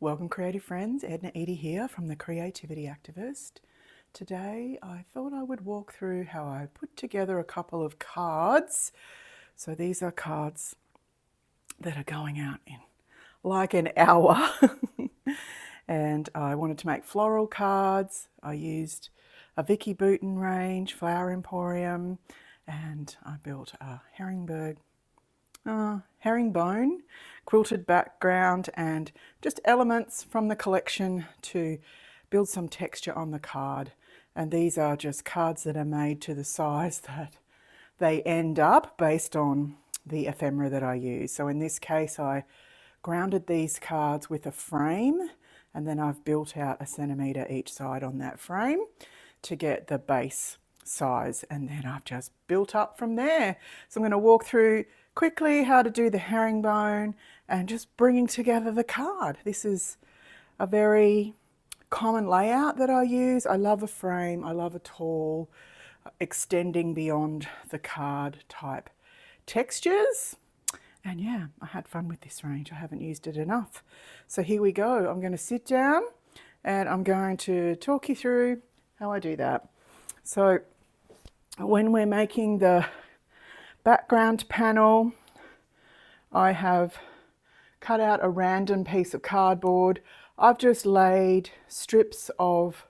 Welcome creative friends, Edna Edie here from the Creativity Activist. Today I thought I would walk through how I put together a couple of cards. So these are cards that are going out in like an hour. And I wanted to make floral cards. I used a Vicki Boutin range, Flower Emporium, and I built a herringbone quilted background and just elements from the collection to build some texture on the card. And these are just cards that are made to the size that they end up based on the ephemera that I use. So in this case I grounded these cards with a frame, and then I've built out 1 centimetre each side on that frame to get the base size, and then I've just built up from there. So I'm going to walk through quickly how to do the herringbone and just bringing together the card. This is a very common layout that I use. I love a frame, I love a tall, extending beyond the card type textures. And yeah, I had fun with this range. I haven't used it enough. So here we go. I'm going to sit down and I'm going to talk you through how I do that. So when we're making the background panel, I have cut out a random piece of cardboard. I've just laid strips of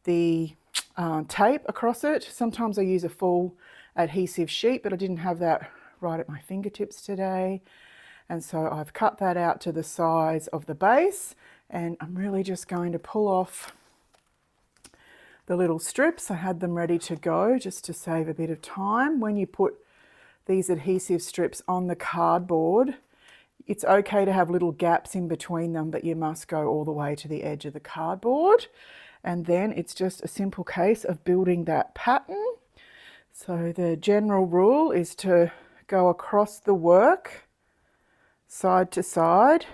the tape across it. Sometimes I use a full adhesive sheet, but I didn't have that right at my fingertips today. And so I've cut that out to the size of the base, and I'm really just going to pull off the little strips. I had them ready to go just to save a bit of time. When you put these adhesive strips on the cardboard, it's okay to have little gaps in between them, but you must go all the way to the edge of the cardboard. And then it's just a simple case of building that pattern. So the general rule is to go across the work side to side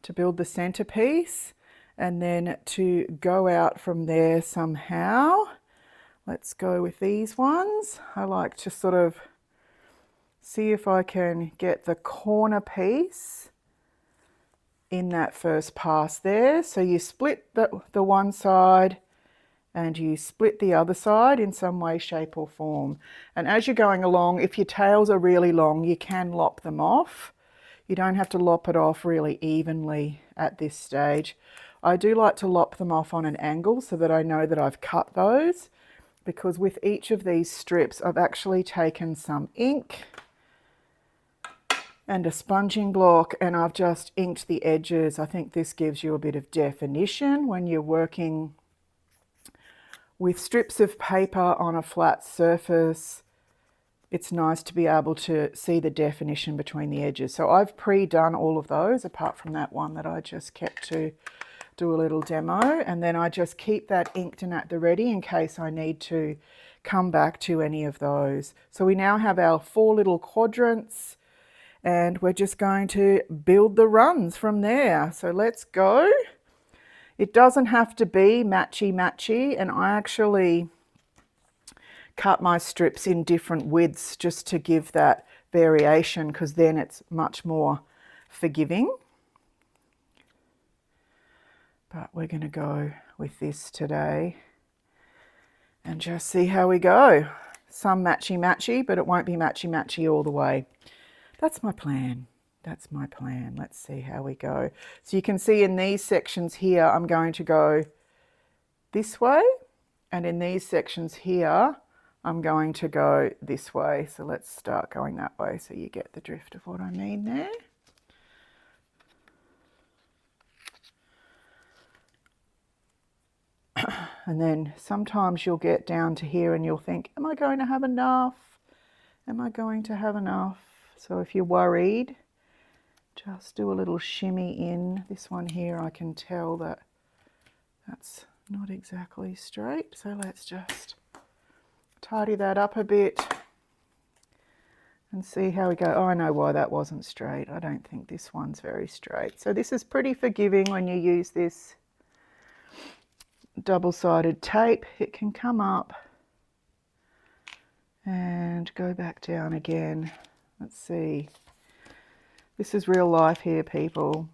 to build the centerpiece, and then to go out from there somehow. Let's go with these ones. I like to sort of see if I can get the corner piece in that first pass there. So you split the one side and you split the other side in some way, shape or form. And as you're going along, if your tails are really long, you can lop them off. You don't have to lop it off really evenly at this stage. I do like to lop them off on an angle so that I know that I've cut those, because with each of these strips I've actually taken some ink and a sponging block and I've just inked the edges. I think this gives you a bit of definition when you're working with strips of paper on a flat surface. It's nice to be able to see the definition between the edges. So I've pre-done all of those, apart from that one that I just kept to do a little demo, and then I just keep that inked and at the ready in case I need to come back to any of those. So we now have our 4 little quadrants, and we're just going to build the runs from there. So let's go. It doesn't have to be matchy, and I actually cut my strips in different widths just to give that variation, because then it's much more forgiving. But we're going to go with this today and just see how we go. Some matchy, but it won't be matchy all the way. That's my plan. That's my plan. Let's see how we go. So you can see in these sections here, I'm going to go this way, and in these sections here, I'm going to go this way. So let's start going that way so you get the drift of what I mean there. And then sometimes you'll get down to here and you'll think, am I going to have enough? Am I going to have enough? So if you're worried, just do a little shimmy in. This one here, I can tell that that's not exactly straight. So let's just tidy that up a bit and see how we go. Oh, I know why that wasn't straight. I don't think this one's very straight. So this is pretty forgiving when you use this double-sided tape. It can come up and go back down again. Let's see. This is real life here, people.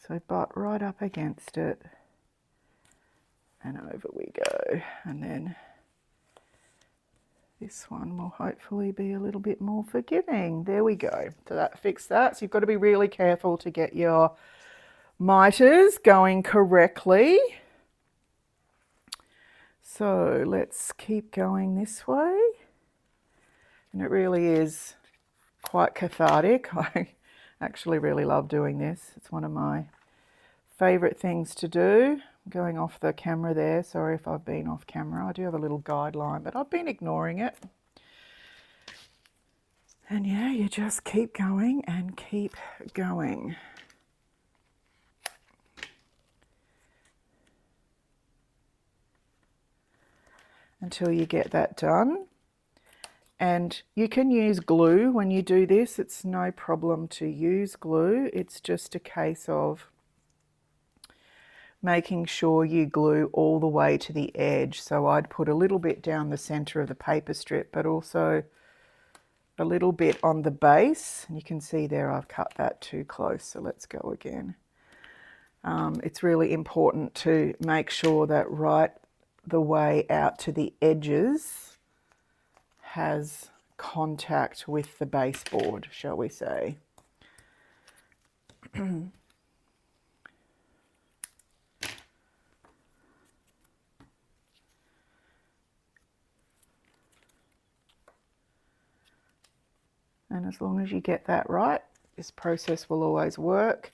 So butt right up against it and over we go. And then this one will hopefully be a little bit more forgiving. There we go. So that fixed that. So you've got to be really careful to get your miters going correctly. So let's keep going this way. And it really is quite cathartic. I actually really love doing this. It's one of my favourite things to do. I'm going off the camera there. Sorry if I've been off camera. I do have a little guideline, but I've been ignoring it. And yeah, you just keep going and keep going. Until you get that done. And you can use glue when you do this. It's no problem to use glue. It's just a case of making sure you glue all the way to the edge. So I'd put a little bit down the center of the paper strip, but also a little bit on the base. And you can see there I've cut that too close, so let's go again. It's really important to make sure that right the way out to the edges has contact with the baseboard, shall we say. And as long as you get that right, this process will always work.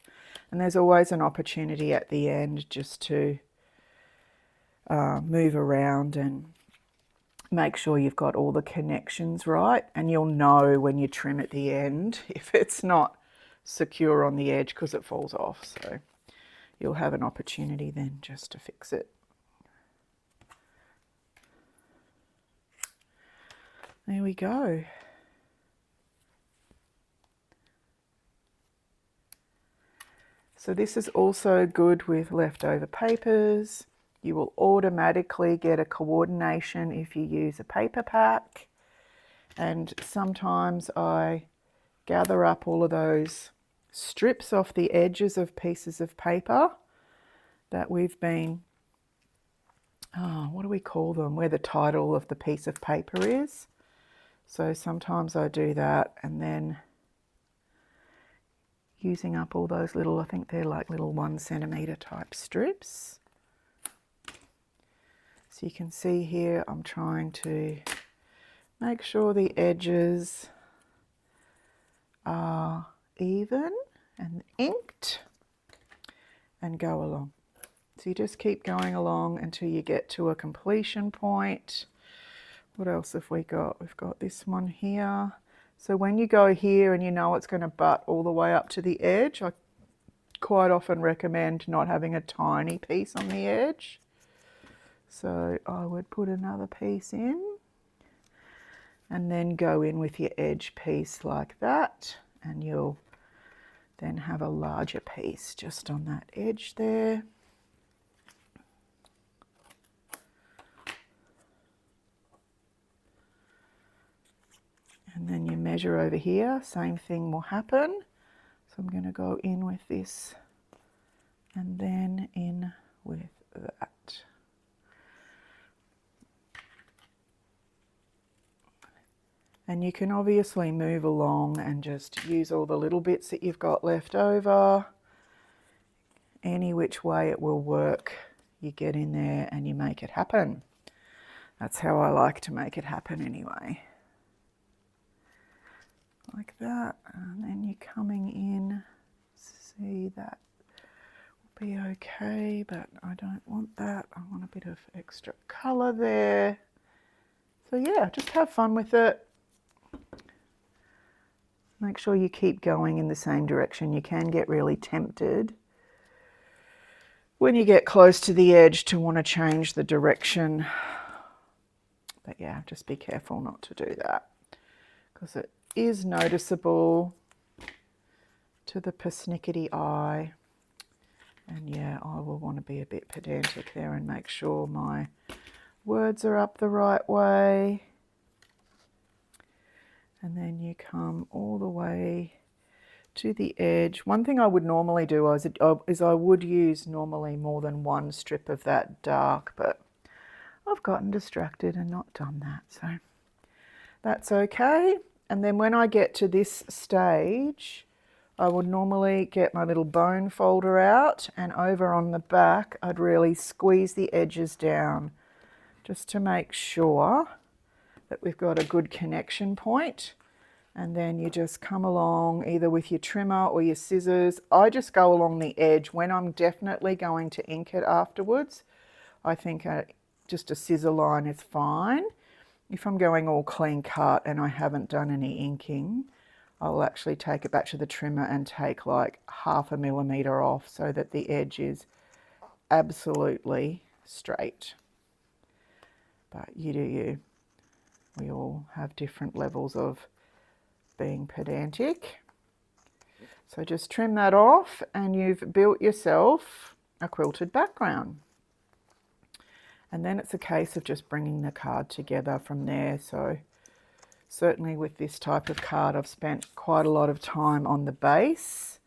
And there's always an opportunity at the end just to move around and make sure you've got all the connections right. And you'll know when you trim at the end if it's not secure on the edge because it falls off. So you'll have an opportunity then just to fix it. There we go. So this is also good with leftover papers. You will automatically get a coordination if you use a paper pack. And sometimes I gather up all of those strips off the edges of pieces of paper that we've been, what do we call them? Where the title of the piece of paper is. So sometimes I do that, and then using up all those little, I think they're like little 1 centimetre type strips. So you can see here I'm trying to make sure the edges are even and inked and go along. So you just keep going along until you get to a completion point. What else have we got? We've got this one here. So when you go here and you know it's going to butt all the way up to the edge, I quite often recommend not having a tiny piece on the edge. So I would put another piece in and then go in with your edge piece like that, and you'll then have a larger piece just on that edge there. And then you measure over here, same thing will happen. So I'm going to go in with this and then in with that. And you can obviously move along and just use all the little bits that you've got left over. Any which way it will work, you get in there and you make it happen. That's how I like to make it happen anyway. Like that, and then you're coming in, see that will be okay, but I don't want that. I want a bit of extra colour there. So yeah, just have fun with it. Make sure you keep going in the same direction. You can get really tempted when you get close to the edge to want to change the direction. But yeah, just be careful not to do that because it is noticeable to the persnickety eye. And yeah, I will want to be a bit pedantic there and make sure my words are up the right way. And then you come all the way to the edge. One thing I would normally do is I would use normally more than one strip of that dark, but I've gotten distracted and not done that, so that's okay. And then when I get to this stage, I would normally get my little bone folder out, and over on the back I'd really squeeze the edges down just to make sure that we've got a good connection point. And then you just come along either with your trimmer or your scissors. I just go along the edge when I'm definitely going to ink it afterwards. I think just a scissor line is fine. If I'm going all clean cut and I haven't done any inking, I'll actually take it back to the trimmer and take like 1/2 millimeter off so that the edge is absolutely straight. But you do you. We all have different levels of being pedantic. So just trim that off and you've built yourself a quilted background. And then it's a case of just bringing the card together from there. So certainly with this type of card, I've spent quite a lot of time on the base,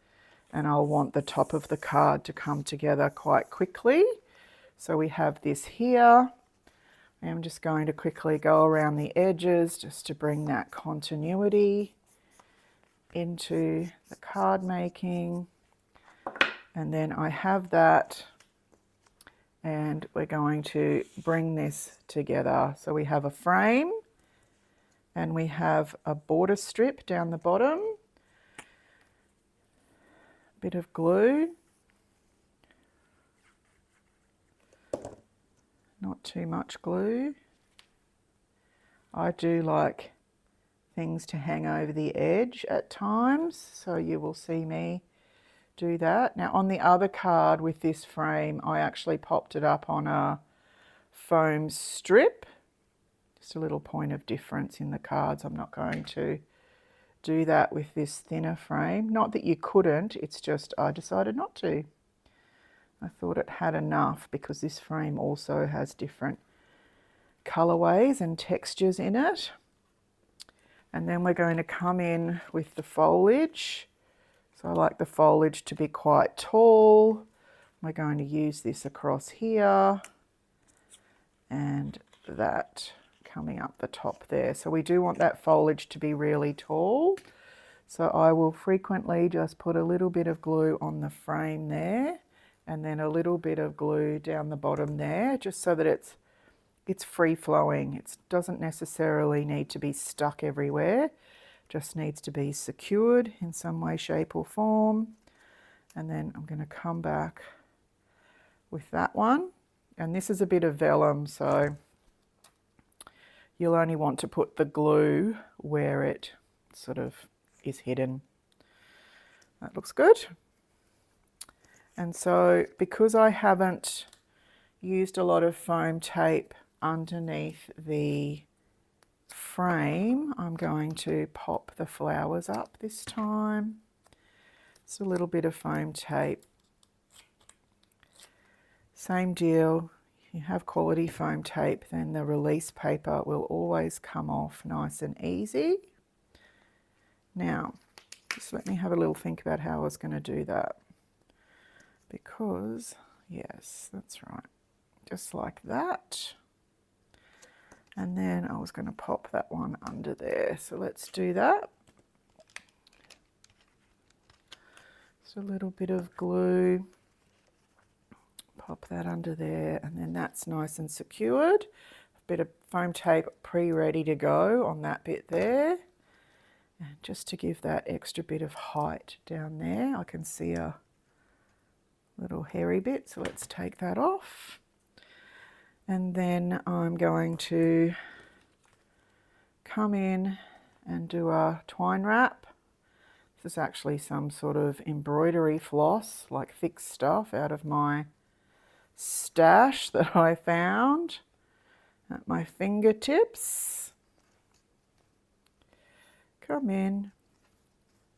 and I'll want the top of the card to come together quite quickly. So we have this here. I'm just going to quickly go around the edges just to bring that continuity into the card making. And then I have that, and we're going to bring this together. So we have a frame and we have a border strip down the bottom, bit of glue, not too much glue. I do like things to hang over the edge at times, so you will see me do that. Now on the other card with this frame, I actually popped it up on a foam strip. Just a little point of difference in the cards. I'm not going to do that with this thinner frame. Not that you couldn't, it's just I decided not to. I thought it had enough because this frame also has different colorways and textures in it. And then we're going to come in with the foliage. So I like the foliage to be quite tall. We're going to use this across here and that coming up the top there. So we do want that foliage to be really tall. So I will frequently just put a little bit of glue on the frame there, and then a little bit of glue down the bottom there, just so that it's free flowing. It doesn't necessarily need to be stuck everywhere, just needs to be secured in some way, shape or form. And then I'm going to come back with that one. And this is a bit of vellum, so you'll only want to put the glue where it sort of is hidden. That looks good. And so because I haven't used a lot of foam tape underneath the frame, I'm going to pop the flowers up this time. It's a little bit of foam tape. Same deal. If you have quality foam tape, then the release paper will always come off nice and easy. Now, just let me have a little think about how I was going to do that. Because, yes, that's right. Just like that. And then I was going to pop that one under there. So let's do that. Just a little bit of glue. Pop that under there, and then that's nice and secured. A bit of foam tape pre-ready to go on that bit there. And just to give that extra bit of height down there, I can see a little hairy bit, so let's take that off. And then I'm going to come in and do a twine wrap. This is actually some sort of embroidery floss, like thick stuff out of my stash that I found at my fingertips. Come in.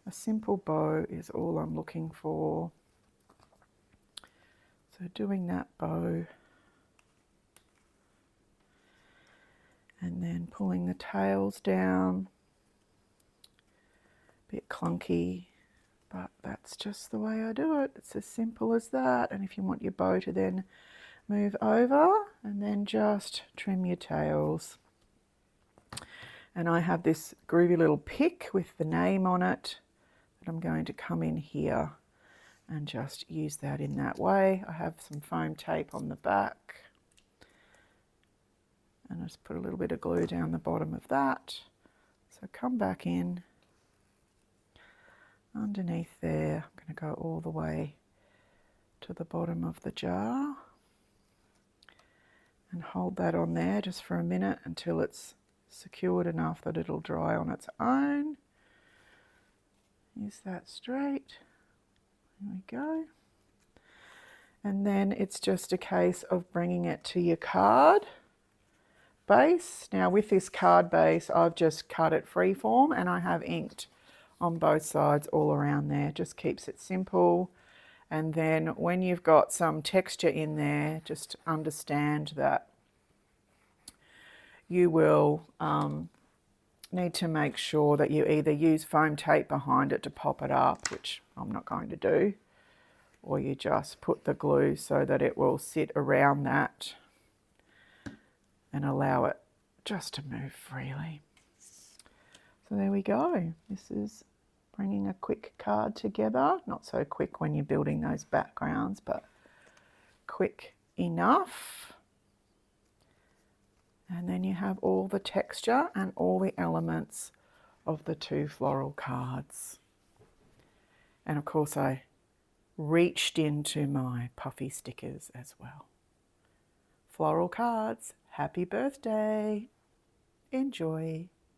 A simple bow is all I'm looking for. So doing that bow and then pulling the tails down. A bit clunky that's just the way I do it. It's as simple as that. And if you want your bow to then move over, and then just trim your tails. And I have this groovy little pick with the name on it that I'm going to come in here and just use that in that way. I have some foam tape on the back, and I just put a little bit of glue down the bottom of that. So come back in underneath there. I'm going to go all the way to the bottom of the jar and hold that on there just for a minute until it's secured enough that it'll dry on its own. Use that straight. There we go. And then it's just a case of bringing it to your card base. Now with this card base, I've just cut it freeform and I have inked on both sides all around there. Just keeps it simple. And then when you've got some texture in there, just understand that you will need to make sure that you either use foam tape behind it to pop it up, which I'm not going to do, or you just put the glue so that it will sit around that and allow it just to move freely. So there we go. This is bringing a quick card together. Not so quick when you're building those backgrounds, but quick enough. And then you have all the texture and all the elements of the two floral cards. And of course I reached into my puffy stickers as well. Floral cards, happy birthday, enjoy.